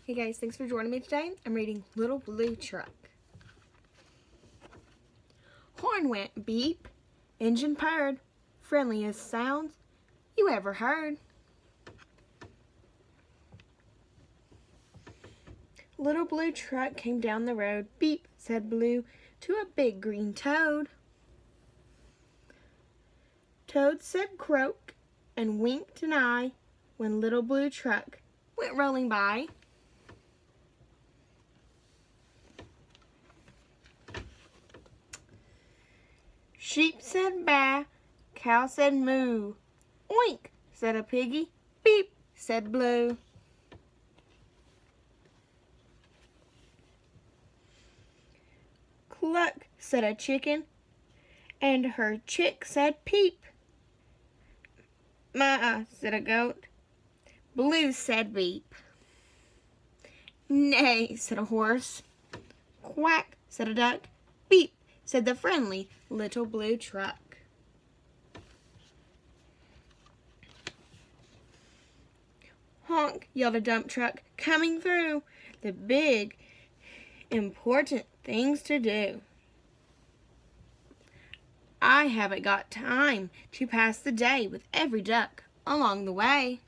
Hey guys, thanks for joining me today. I'm reading Little Blue Truck. Horn went beep, engine purred, friendliest sounds you ever heard. Little Blue Truck came down the road. Beep, said Blue to a big green toad. Toad said croak and winked an eye when Little Blue Truck went rolling by. Sheep said baa, cow said moo. Oink, said a piggy. Beep, said Blue. Cluck, said a chicken, and her chick said peep. Ma, said a goat. Blue said beep. Neigh, said a horse. Quack, said a duck. Beep, said the friendly Little Blue Truck. Honk, yelled a dump truck coming through. The big, important things to do. I haven't got time to pass the day with every duck along the way.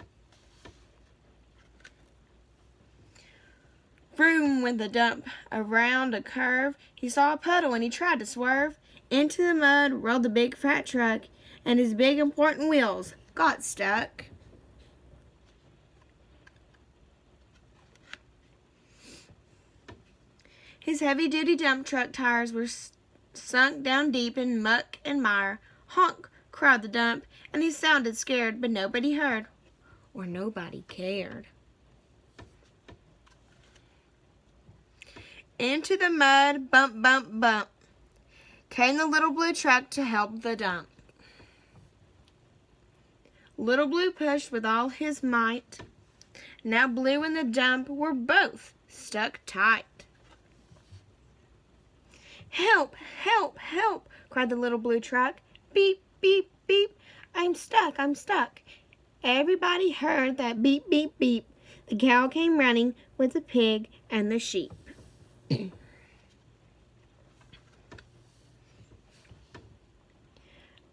Vroom went the dump around a curve. He saw a puddle and he tried to swerve. Into the mud rolled the big fat truck, and his big important wheels got stuck. His heavy-duty dump truck tires were sunk down deep in muck and mire. Honk, cried the dump, and he sounded scared, but nobody heard, or nobody cared. Into the mud, bump, bump, bump, came the Little Blue Truck to help the dump. Little Blue pushed with all his might. Now Blue and the dump were both stuck tight. Help, help, help, cried the Little Blue Truck. Beep, beep, beep, I'm stuck, I'm stuck. Everybody heard that beep, beep, beep. The cow came running with the pig and the sheep.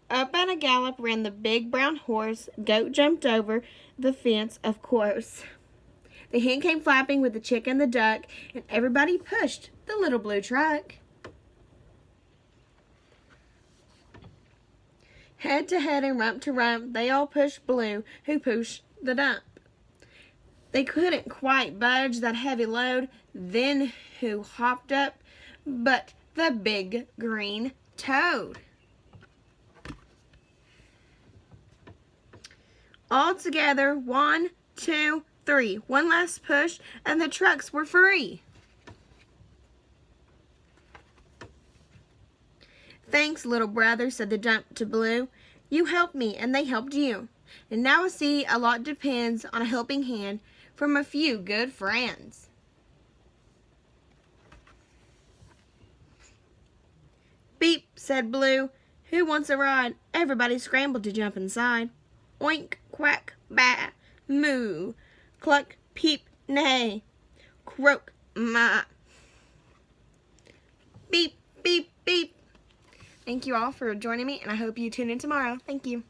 Up at a gallop ran the big brown horse. Goat jumped over the fence, of course. The hen came flapping with the chick and the duck, and everybody pushed the Little Blue Truck. Head to head and rump to rump, they all pushed Blue, who pushed the dump. They couldn't quite budge that heavy load. Then who hopped up but the big green toad? All together, 1, 2, 3. One last push, and the trucks were free. Thanks, little brother, said the dump to Blue. You helped me, and they helped you. And now I see a lot depends on a helping hand from a few good friends. Beep, said Blue. Who wants a ride? Everybody scrambled to jump inside. Oink, quack, baa, moo, cluck, peep, neigh, croak, ma. Beep, beep, beep. Thank you all for joining me, and I hope you tune in tomorrow. Thank you.